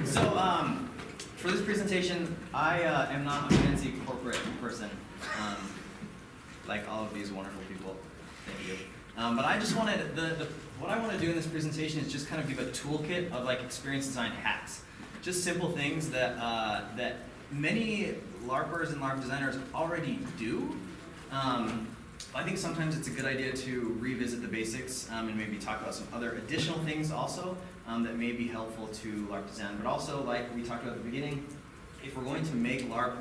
For this presentation, I am not a fancy corporate person, like all of these wonderful people. Thank you. But I just wanted, what I want to do in this presentation is just kind of give a toolkit of like experience design hacks. Just simple things that, that many LARPers and LARP designers already do. I think sometimes it's a good idea to revisit the basics and maybe talk about some other additional things also that may be helpful to LARP design. But also, like we talked about at the beginning, if we're going to make LARP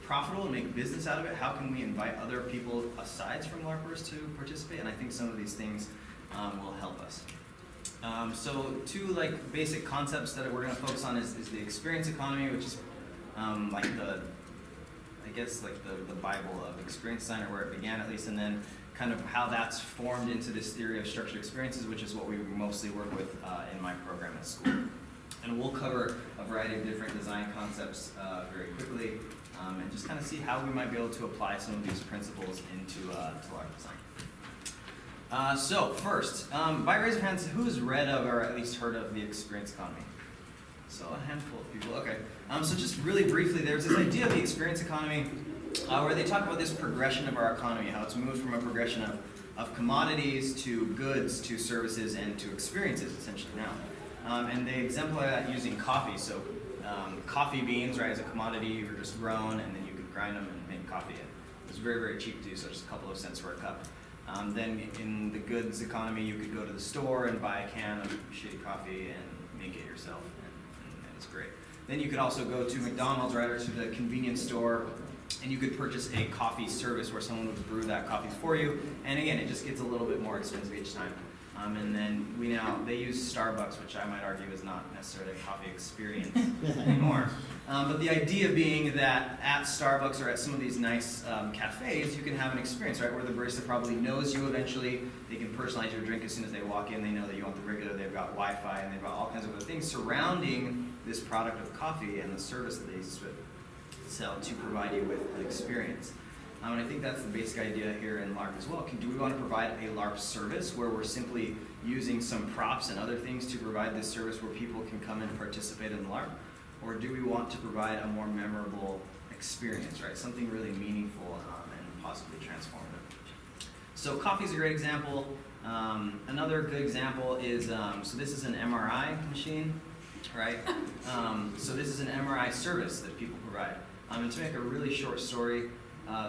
profitable and make business out of it, how can we invite other people aside from LARPers to participate? And I think some of these things will help us. So two like basic concepts that we're going to focus on is the experience economy, which is like I guess like the Bible of experience design, or where it began at least, and then kind of how that's formed into this theory of structured experiences, which is what we mostly work with in my program at school. And we'll cover a variety of different design concepts very quickly, and just kind of see how we might be able to apply some of these principles into LARP design. So first, by raise of hands, who's read of or at least heard of the experience economy? So a handful of people, okay. So just really briefly, there's this idea of the experience economy where they talk about this progression of our economy, how it's moved from a progression of commodities to goods to services and to experiences essentially now. And they exemplify that using coffee. So coffee beans, right, as a commodity were just grown, and then you could grind them and make coffee. It was very, very cheap to do, so just a couple of cents for a cup. Then in the goods economy, you could go to the store and buy a can of shitty coffee and make it yourself. And it's great. Then you could also go to McDonald's, right, or to the convenience store, and you could purchase a coffee service where someone would brew that coffee for you. And again, it just gets a little bit more expensive each time. And then they use Starbucks, which I might argue is not necessarily a coffee experience anymore. But the idea being that at Starbucks or at some of these nice cafes, you can have an experience, right, where the barista probably knows you eventually. They can personalize your drink as soon as they walk in. They know that you want the regular. They've got Wi-Fi, and they've got all kinds of other things surrounding this product of coffee and the service that they sell to provide you with an experience. And I think that's the basic idea here in LARP as well. Do we want to provide a LARP service where we're simply using some props and other things to provide this service where people can come and participate in LARP? Or do we want to provide a more memorable experience, right? Something really meaningful and possibly transformative. So coffee's a great example. Another good example is, so this is an MRI machine, right? So this is an MRI service that people provide. And to make a really short story,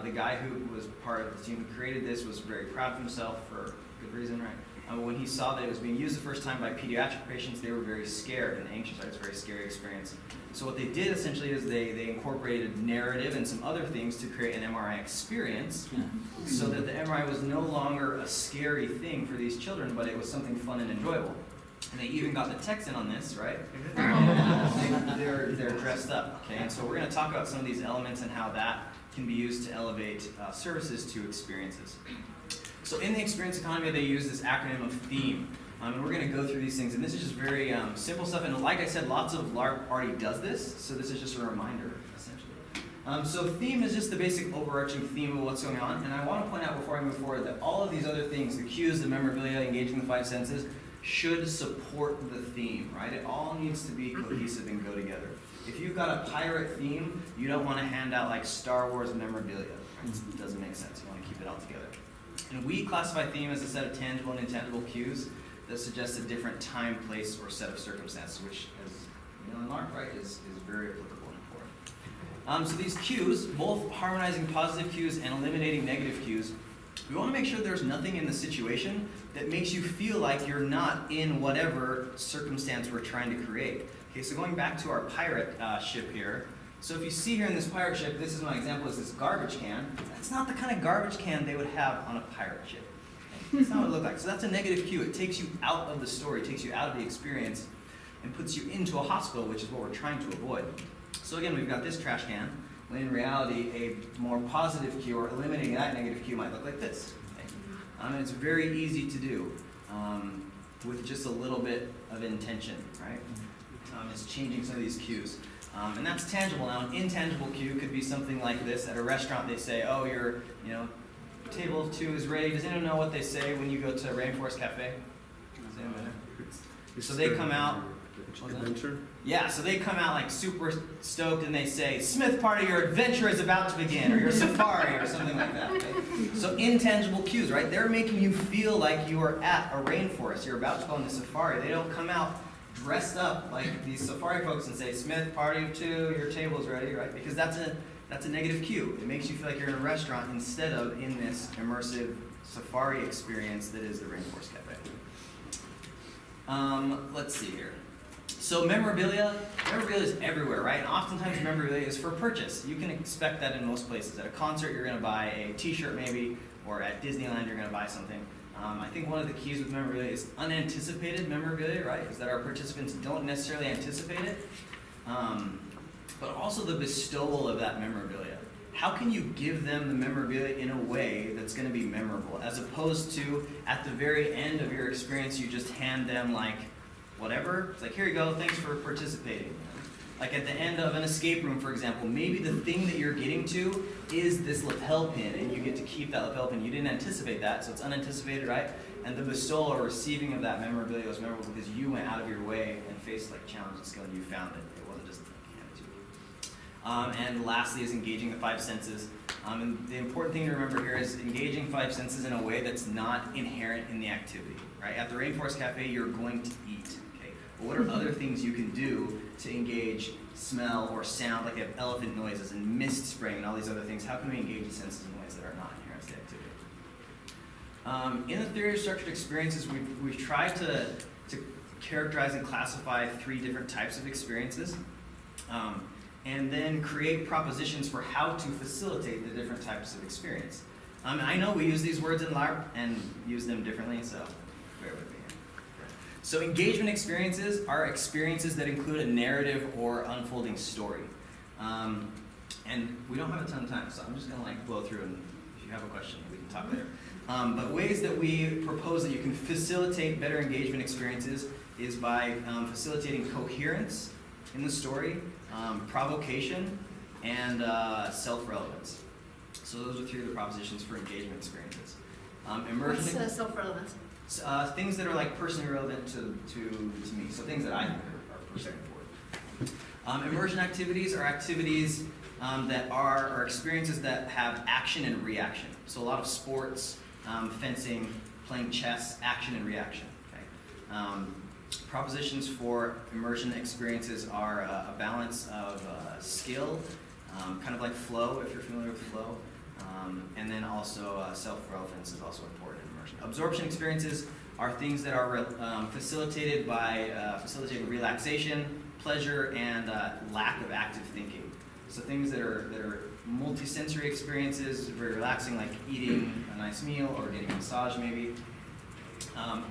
the guy who was part of the team who created this was very proud of himself for good reason, right? When he saw that it was being used the first time by pediatric patients, they were very scared and anxious, right? It's a very scary experience. So what they did essentially is they incorporated narrative and some other things to create an MRI experience so that the MRI was no longer a scary thing for these children, but it was something fun and enjoyable. And they even got the text in on this, right? They're dressed up, okay? And so we're going to talk about some of these elements and how that can be used to elevate services to experiences. So in the experience economy, they use this acronym of THEME. And we're going to go through these things. And this is just very simple stuff. And like I said, lots of LARP already does this. So this is just a reminder, essentially. So theme is just the basic overarching theme of what's going on. And I want to point out before I move forward that all of these other things, the cues, the memorabilia, engaging the five senses, should support the theme, right? It all needs to be cohesive and go together. If you've got a pirate theme, you don't want to hand out like Star Wars memorabilia. It doesn't make sense. You want to keep it all together. And we classify theme as a set of tangible and intangible cues that suggest a different time, place, or set of circumstances, which, as you know in LARP, right, is very applicable and important. So these cues, both harmonizing positive cues and eliminating negative cues, we want to make sure there's nothing in the situation that makes you feel like you're not in whatever circumstance we're trying to create. Okay, so going back to our pirate ship here, so if you see here in this pirate ship, this is my example, is this garbage can. That's not the kind of garbage can they would have on a pirate ship. Okay? That's not what it looks like. So that's a negative cue. It takes you out of the story, takes you out of the experience, and puts you into a hospital, which is what we're trying to avoid. So again, we've got this trash can, when in reality, a more positive cue, or eliminating that negative cue, might look like this. Okay? And it's very easy to do with just a little bit of intention, right? It's changing some of these cues. And that's tangible. Now, an intangible cue could be something like this. At a restaurant, they say, oh, your table of two is ready. Does anyone know what they say when you go to Rainforest Cafe? Does anyone know? So they come out, Adventure? Yeah, so they come out like super stoked and they say, Smith party, your adventure is about to begin, or your safari, or something like that. Okay? So intangible cues, right? They're making you feel like you are at a rainforest. You're about to go on the safari. They don't come out dressed up like these safari folks and say, Smith party of 2, your table's ready, right? Because that's a negative cue. It makes you feel like you're in a restaurant instead of in this immersive safari experience that is the Rainforest Cafe. Let's see here. So memorabilia is everywhere, right? And oftentimes memorabilia is for purchase. You can expect that in most places. At a concert, you're going to buy a t-shirt maybe, or at Disneyland, you're going to buy something. I think one of the keys with memorabilia is unanticipated memorabilia, right? Is that our participants don't necessarily anticipate it, but also the bestowal of that memorabilia. How can you give them the memorabilia in a way that's going to be memorable, as opposed to at the very end of your experience, you just hand them like whatever. It's like, here you go, thanks for participating. Like at the end of an escape room, for example, maybe the thing that you're getting to is this lapel pin, and you get to keep that lapel pin. You didn't anticipate that, so it's unanticipated, right? And the bestowal or receiving of that memorabilia was memorable because you went out of your way and faced like challenge and skill, and you found it. It wasn't just handed to you. And lastly is engaging the 5 senses. And the important thing to remember here is engaging 5 senses in a way that's not inherent in the activity, right? At the Rainforest Cafe, you're going to eat. But what are other things you can do to engage smell or sound, like they have elephant noises and mist spraying and all these other things? How can we engage the senses in ways that are not inherent to the activity? In the theory of structured experiences, we've tried to characterize and classify 3 different types of experiences, and then create propositions for how to facilitate the different types of experience. I know we use these words in LARP and use them differently, so bear with me. So engagement experiences are experiences that include a narrative or unfolding story. And we don't have a ton of time, so I'm just gonna blow through, and if you have a question, we can talk later. But ways that we propose that you can facilitate better engagement experiences is by facilitating coherence in the story, provocation, and self-relevance. So those are 3 of the propositions for engagement experiences. What's self-relevance? Things that are like personally relevant to me, so things that I think are personally important. Immersion activities are activities that are experiences that have action and reaction. So a lot of sports, fencing, playing chess, action and reaction. Okay? Propositions for immersion experiences are a balance of skill, kind of like flow, if you're familiar with flow, and then also self-relevance is also important in immersion. Absorption experiences are things that are facilitated by facilitating relaxation, pleasure, and lack of active thinking. So things that are multi-sensory experiences, very relaxing, like eating a nice meal or getting a massage maybe.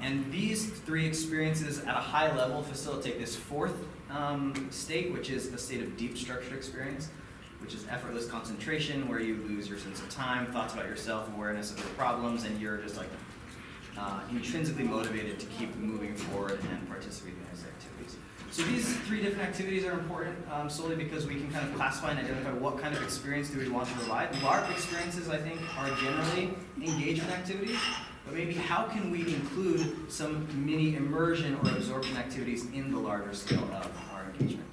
And these 3 experiences at a high level facilitate this 4th state, which is a state of deep structured experience, which is effortless concentration, where you lose your sense of time, thoughts about yourself, awareness of your problems, and you're just intrinsically motivated to keep moving forward and participating in those activities. So these 3 different activities are important solely because we can kind of classify and identify what kind of experience do we want to provide. LARP experiences, I think, are generally engagement activities, but maybe how can we include some mini immersion or absorption activities in the larger scale of our engagement?